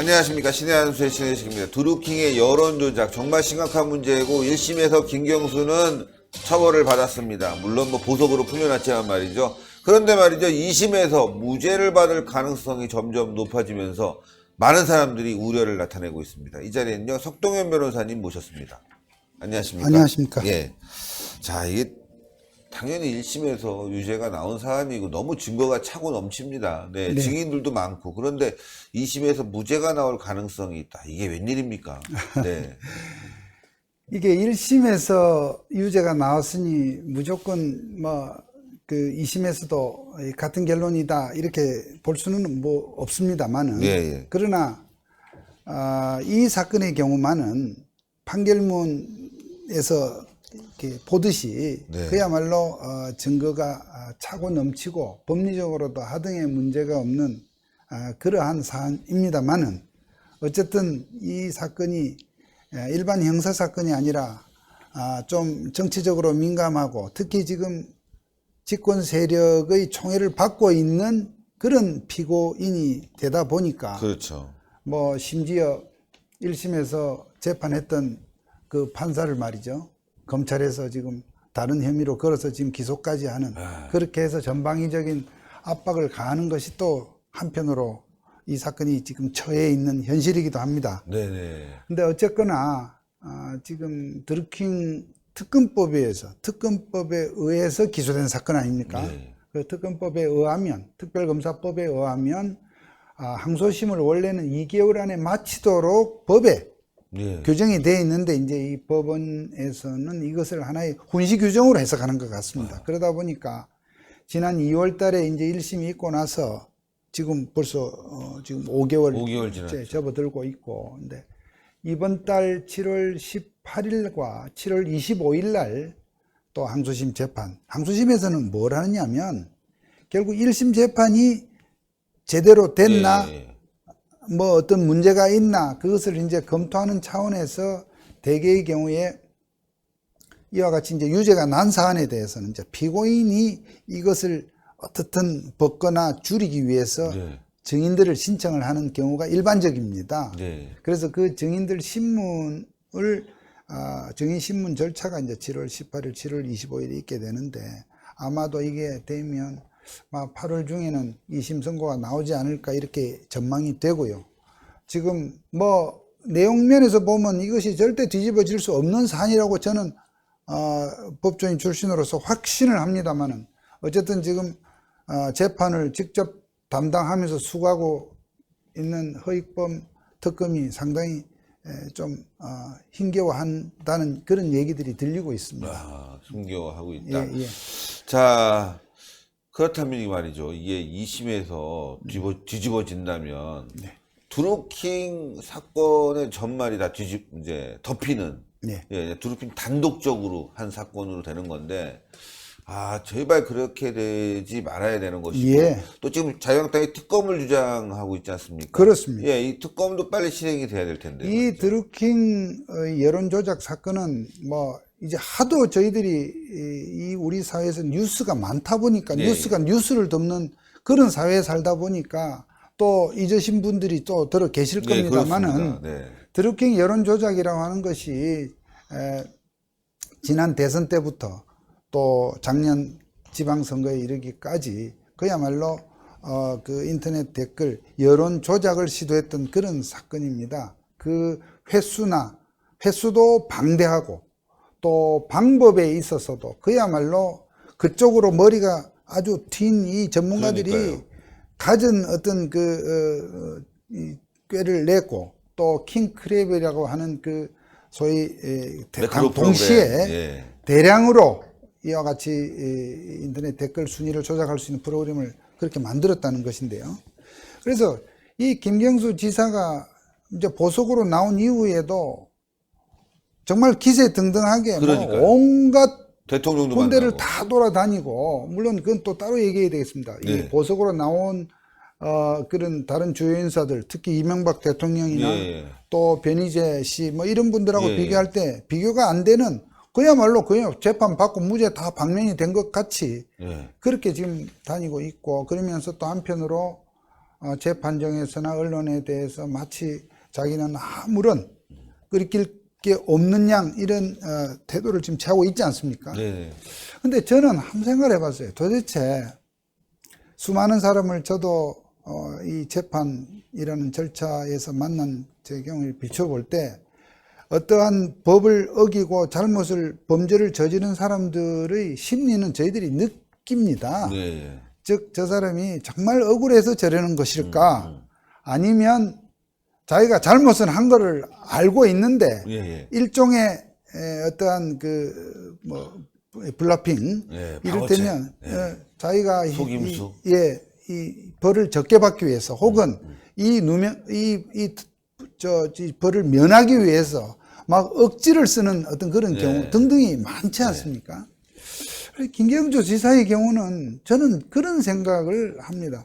안녕하십니까. 신의 한수의 신혜식입니다. 드루킹의 여론조작 정말 심각한 문제고 1심에서 김경수는 처벌을 받았습니다. 물론 뭐 보석으로 풀려났지만 말이죠. 그런데 말이죠. 2심에서 무죄를 받을 가능성이 점점 높아지면서 많은 사람들이 우려를 나타내고 있습니다. 이 자리에는요. 석동현 변호사님 모셨습니다. 안녕하십니까. 안녕하십니까. 예. 자, 이게 당연히 1심에서 유죄가 나온 사안이고 너무 증거가 차고 넘칩니다. 네, 네. 증인들도 많고. 그런데 2심에서 무죄가 나올 가능성이 있다. 이게 웬일입니까? 네. 이게 1심에서 유죄가 나왔으니 무조건 그 2심에서도 같은 결론이다 이렇게 볼 수는 뭐 없습니다만은 예, 예. 그러나 이 사건의 경우만은 판결문에서 이렇게 보듯이 네. 그야말로 증거가 차고 넘치고 법리적으로도 하등의 문제가 없는 그러한 사안입니다만은 어쨌든 이 사건이 일반 형사 사건이 아니라 좀 정치적으로 민감하고 특히 지금 집권 세력의 총애를 받고 있는 그런 피고인이 되다 보니까 그렇죠. 뭐 심지어 1심에서 재판했던 그 판사를 말이죠. 검찰에서 지금 다른 혐의로 걸어서 지금 기소까지 하는 그렇게 해서 전방위적인 압박을 가하는 것이 또 한편으로 이 사건이 지금 처해 있는 현실이기도 합니다. 네네. 근데 어쨌거나 지금 드루킹 특검법에 의해서 기소된 사건 아닙니까? 네. 그 특검법에 의하면, 특별검사법에 의하면 항소심을 원래는 2개월 안에 마치도록 법에 네. 규정이 되어 있는데 이제 이 법원에서는 이것을 하나의 훈시 규정으로 해석하는 것 같습니다. 그러다 보니까 지난 2월 달에 이제 1심이 있고 나서 지금 벌써 지금 5개월 지났죠. 접어들고 있고, 근데 이번 달 7월 18일과 7월 25일 날 또 항소심 재판. 항소심에서는 뭘 하느냐면 결국 1심 재판이 제대로 됐나, 예. 뭐 어떤 문제가 있나 그것을 이제 검토하는 차원에서 대개의 경우에 이와 같이 이제 유죄가 난 사안에 대해서는 이제 피고인이 이것을 어떻든 벗거나 줄이기 위해서 네. 증인들을 신청을 하는 경우가 일반적입니다. 네. 그래서 그 증인들 신문을 증인 신문 절차가 이제 7월 18일, 7월 25일에 있게 되는데 아마도 이게 되면 8월 중에는 2심 선고가 나오지 않을까 이렇게 전망이 되고요. 지금 뭐 내용면에서 보면 이것이 절대 뒤집어질 수 없는 사안이라고 저는 법조인 출신으로서 확신을 합니다만은 어쨌든 지금 재판을 직접 담당하면서 수고하고 있는 허익범 특검이 상당히 좀 힘겨워한다는 그런 얘기들이 들리고 있습니다. 숨겨하고 있다. 예, 예. 자, 그렇다면 이 말이죠. 이게 2심에서 뒤집어진다면 드루킹 사건의 전말이 다 이제 덮이는 네. 예, 드루킹 단독적으로 한 사건으로 되는 건데 제발 그렇게 되지 말아야 되는 것이고 예. 또 지금 자유한국당이 특검을 주장하고 있지 않습니까? 그렇습니다. 예, 이 특검도 빨리 실행이 돼야 될 텐데. 이 드루킹 여론조작 사건은 뭐 이제 하도 저희들이 이 우리 사회에서 뉴스가 많다 보니까 예, 뉴스가 뉴스를 덮는 그런 사회에 살다 보니까 또 잊으신 분들이 또 들어 계실 네, 겁니다만은 그렇습니다. 네. 드루킹 여론조작이라고 하는 것이 지난 대선 때부터 또 작년 지방선거에 이르기까지 그야말로 그 인터넷 댓글 여론 조작을 시도했던 그런 사건입니다. 그 횟수도 방대하고 또 방법에 있어서도 그야말로 그쪽으로 머리가 아주 튄 이 전문가들이 그러니까요. 갖은 어떤 이 꾀를 냈고 또 킹크랩이라고 하는 그 소위 매크로 동시에 프로그램. 예. 대량으로 이와 같이 인터넷 댓글 순위를 조작할 수 있는 프로그램을 그렇게 만들었다는 것인데요. 그래서 이 김경수 지사가 이제 보석으로 나온 이후에도 정말 기세등등하게 뭐 그러니까요. 온갖 대통령도 군대를 만나고. 다 돌아다니고, 물론 그건 또 따로 얘기해야 되겠습니다. 네. 이 보석으로 나온 그런 다른 주요 인사들, 특히 이명박 대통령이나 예. 또 변희재 씨 뭐 이런 분들하고 예. 비교할 때 비교가 안 되는 그야말로 그냥 재판 받고 무죄 다 방면이 된 것 같이 예. 그렇게 지금 다니고 있고, 그러면서 또 한편으로 재판정에서나 언론에 대해서 마치 자기는 아무런 끓일 게 없는 양 이런 태도를 지금 취하고 있지 않습니까? 네. 근데 저는 한 생각을 해봤어요. 도대체 수많은 사람을 저도 이 재판이라는 절차에서 만난 제 경우를 비춰볼 때 어떠한 법을 어기고 잘못을 범죄를 저지른 사람들의 심리는 저희들이 느낍니다. 네. 즉 저 사람이 정말 억울해서 저러는 것일까? 아니면 자기가 잘못은 한 거를 알고 있는데 예. 일종의 어떠한 블러핑 예, 이를테면 자기가 속임수. 이 벌을 적게 받기 위해서 혹은 이 벌을 면하기 위해서 막 억지를 쓰는 어떤 그런 경우 등등이 많지 않습니까? 김경주 지사의 경우는 저는 그런 생각을 합니다.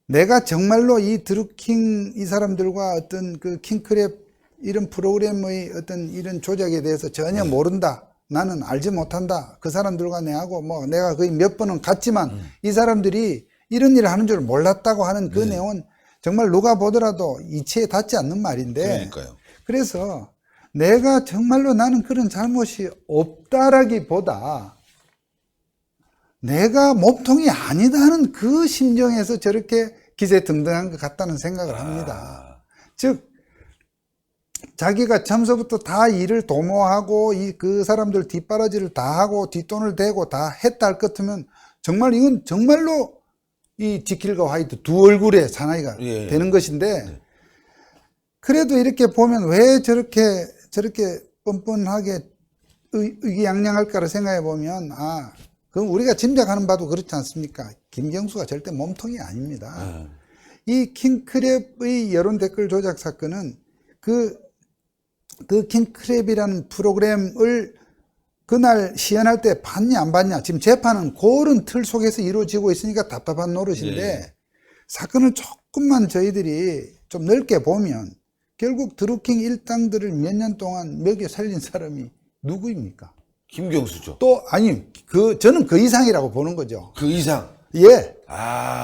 내가 정말로 이 드루킹 이 사람들과 어떤 그 킹크랩 이런 프로그램의 어떤 이런 조작에 대해서 전혀 모른다. 나는 알지 못한다. 그 사람들과 내하고 내가 거의 몇 번은 갔지만 이 사람들이 이런 일을 하는 줄 몰랐다고 하는 그 내용은 정말 누가 보더라도 이치에 닿지 않는 말인데. 그러니까요. 그래서 내가 정말로 나는 그런 잘못이 없다라기보다 내가 몸통이 아니다 하는 그 심정에서 저렇게 기세등등한 것 같다는 생각을 합니다. 즉 자기가 처음서부터 다 일을 도모하고 그 사람들 뒷바라지를 다 하고 뒷돈을 대고 다 했다 할 것 같으면 정말 이건 정말로 이 지킬과 화이트 두 얼굴의 사나이가 되는 것인데 그래도 이렇게 보면 왜 저렇게 뻔뻔하게 의기양양할까를 생각해 보면 그럼 우리가 짐작하는 바도 그렇지 않습니까? 김경수가 절대 몸통이 아닙니다. 이 킹크랩의 여론 댓글 조작 사건은 그 킹크랩이라는 프로그램을 그날 시연할 때 봤냐 안 봤냐 지금 재판은 그런 틀 속에서 이루어지고 있으니까 답답한 노릇인데 사건을 조금만 저희들이 좀 넓게 보면 결국 드루킹 일당들을 몇 년 동안 먹여 살린 사람이 누구입니까? 김경수죠. 또 저는 그 이상이라고 보는 거죠. 그 이상. 예.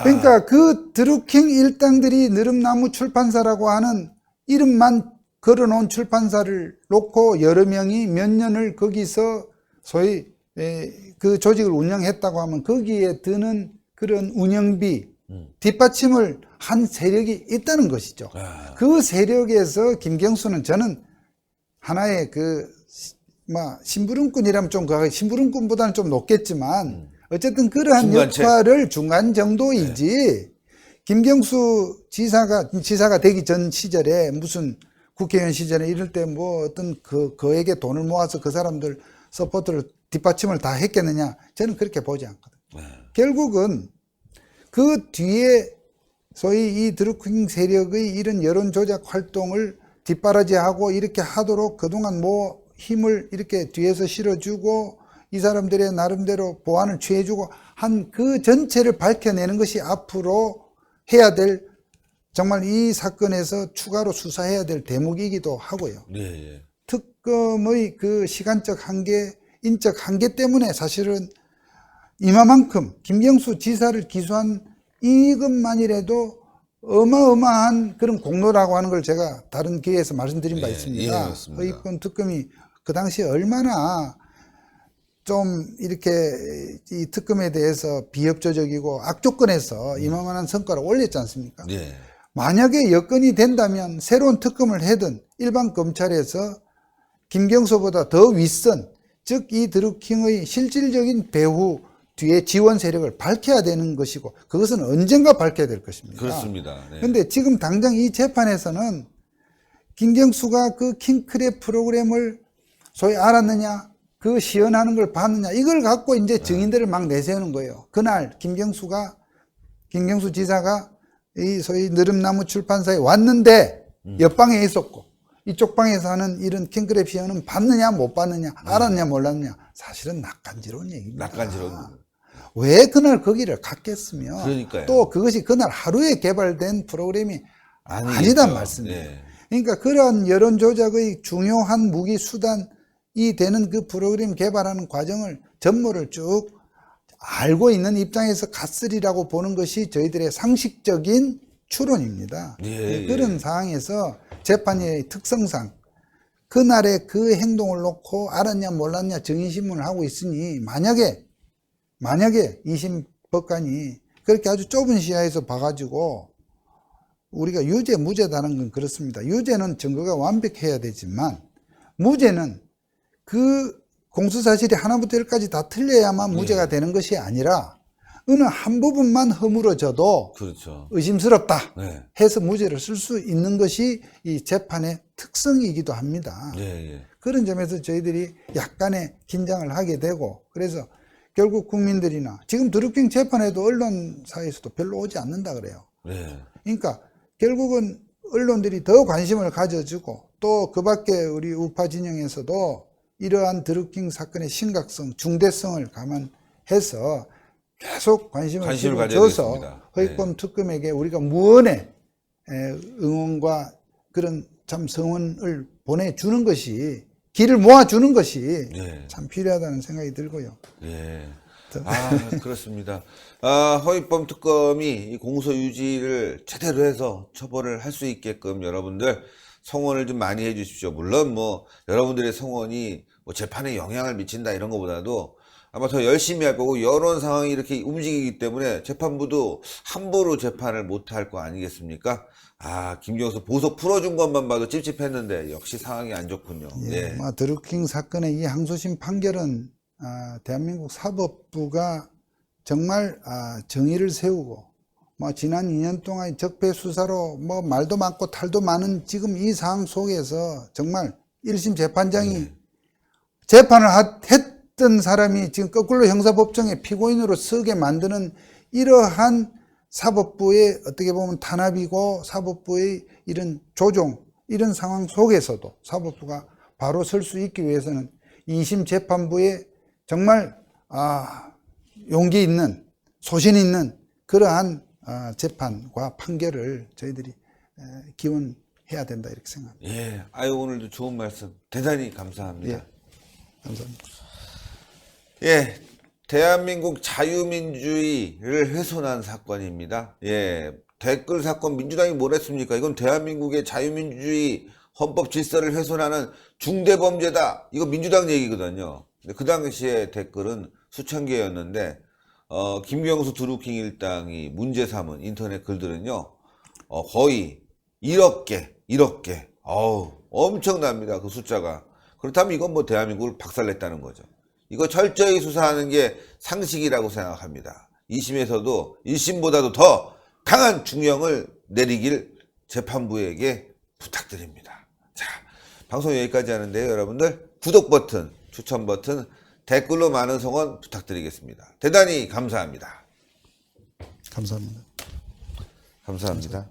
그러니까 그 드루킹 일당들이 느릅나무 출판사라고 하는 이름만 걸어놓은 출판사를 놓고 여러 명이 몇 년을 거기서 소위 그 조직을 운영했다고 하면 거기에 드는 그런 운영비 뒷받침을 한 세력이 있다는 것이죠. 그 세력에서 김경수는 저는 하나의 심부름꾼이라면 좀 심부름꾼보다는 좀 높겠지만 어쨌든 그러한 역할을 중간 정도이지 김경수 지사가 되기 전 시절에 무슨 국회의원 시절에 이럴 때 어떤 그에게 돈을 모아서 그 사람들 서포트를 뒷받침을 다 했겠느냐 저는 그렇게 보지 않거든요. 결국은 그 뒤에 소위 이 드루킹 세력의 이런 여론 조작 활동을 뒷바라지하고 이렇게 하도록 그동안 힘을 이렇게 뒤에서 실어주고 이 사람들의 나름대로 보안을 취해주고 한 그 전체를 밝혀내는 것이 앞으로 해야 될 정말 이 사건에서 추가로 수사해야 될 대목이기도 하고요. 특검의 그 시간적 한계, 인적 한계 때문에 사실은 이만큼 김경수 지사를 기소한 이것만이라도 어마어마한 그런 공로라고 하는 걸 제가 다른 기회에서 말씀드린 바 있습니다. 의권 특검이 그 당시에 얼마나 좀 이렇게 이 특검에 대해서 비협조적이고 악조건에서 이만한 성과를 올렸지 않습니까? 만약에 여건이 된다면 새로운 특검을 해든 일반 검찰에서 김경수보다 더 윗선, 즉 이 드루킹의 실질적인 배후 뒤에 지원 세력을 밝혀야 되는 것이고 그것은 언젠가 밝혀야 될 것입니다. 그렇습니다. 그런데 지금 당장 이 재판에서는 김경수가 그 킹크랩 프로그램을 소위 알았느냐, 그 시연하는 걸 봤느냐, 이걸 갖고 이제 증인들을 막 내세우는 거예요. 그날 김경수 지사가 이 소위 느릅나무 출판사에 왔는데 옆방에 있었고 이쪽 방에서 하는 이런 킹크랩 시연은 봤느냐 못 봤느냐, 알았느냐 몰랐느냐, 사실은 낯간지러운 얘기입니다. 왜 그날 거기를 갔겠으며 또 그것이 그날 하루에 개발된 프로그램이 아니단 말씀이에요. 그러니까 그러한 여론 조작의 중요한 무기 수단이 되는 그 프로그램 개발하는 과정을 전모를 쭉 알고 있는 입장에서 갔으리라고 보는 것이 저희들의 상식적인 추론입니다. 예, 그런 예. 상황에서 재판의 특성상 그날의 그 행동을 놓고 알았냐 몰랐냐 증인신문을 하고 있으니 만약에 2심 법관이 그렇게 아주 좁은 시야에서 봐가지고 우리가 유죄 무죄다는 건 그렇습니다. 유죄는 증거가 완벽해야 되지만 무죄는 그 공수사실이 하나부터 열까지 다 틀려야만 무죄가 되는 것이 아니라 어느 한 부분만 허물어져도 그렇죠. 의심스럽다 네. 해서 무죄를 쓸 수 있는 것이 이 재판의 특성이기도 합니다. 예, 예. 그런 점에서 저희들이 약간의 긴장을 하게 되고 그래서 결국 국민들이나 지금 드루킹 재판에도 언론사에서도 별로 오지 않는다 그래요. 네. 그러니까 결국은 언론들이 더 관심을 가져주고 또 그 밖에 우리 우파 진영에서도 이러한 드루킹 사건의 심각성, 중대성을 감안해서 계속 관심을 가져야 줘서 되겠습니다. 허위범 특검에게 우리가 무언의 응원과 그런 참 성원을 보내주는 것이 길을 모아주는 것이 네. 참 필요하다는 생각이 들고요. 예. 아, 그렇습니다. 아, 허위범 특검이 이 공소 유지를 제대로 해서 처벌을 할 수 있게끔 여러분들 성원을 좀 많이 해 주십시오. 물론 뭐 여러분들의 성원이 뭐 재판에 영향을 미친다 이런 것보다도 아마 더 열심히 할 거고 여론 상황이 이렇게 움직이기 때문에 재판부도 함부로 재판을 못 할 거 아니겠습니까? 아, 김경수 보석 풀어준 것만 봐도 찝찝했는데 역시 상황이 안 좋군요. 예. 드루킹 사건의 이 항소심 판결은 대한민국 사법부가 정말 정의를 세우고 지난 2년 동안 적폐 수사로 말도 많고 탈도 많은 지금 이 상황 속에서 정말 1심 재판장이 재판을 했던 사람이 지금 거꾸로 형사법정에 피고인으로 서게 만드는 이러한 사법부의 어떻게 보면 탄압이고 사법부의 이런 조종 이런 상황 속에서도 사법부가 바로 설 수 있기 위해서는 2심 재판부의 정말 용기 있는 소신 있는 그러한 재판과 판결을 저희들이 기원해야 된다 이렇게 생각합니다. 예. 아유, 오늘도 좋은 말씀 대단히 감사합니다. 예, 감사합니다. 예. 대한민국 자유민주주의를 훼손한 사건입니다. 예. 댓글 사건 민주당이 뭘 했습니까? 이건 대한민국의 자유민주주의 헌법 질서를 훼손하는 중대범죄다. 이거 민주당 얘기거든요. 근데 그 당시에 댓글은 수천 개였는데 김경수 드루킹 일당이 문제 삼은 인터넷 글들은요. 거의 1억 개. 어우, 엄청납니다. 그 숫자가. 그렇다면 이건 뭐 대한민국을 박살냈다는 거죠. 이거 철저히 수사하는 게 상식이라고 생각합니다. 2심에서도 1심보다도 더 강한 중형을 내리길 재판부에게 부탁드립니다. 자, 방송 여기까지 하는데요. 여러분들 구독 버튼, 추천 버튼, 댓글로 많은 성원 부탁드리겠습니다. 대단히 감사합니다. 감사합니다. 감사합니다.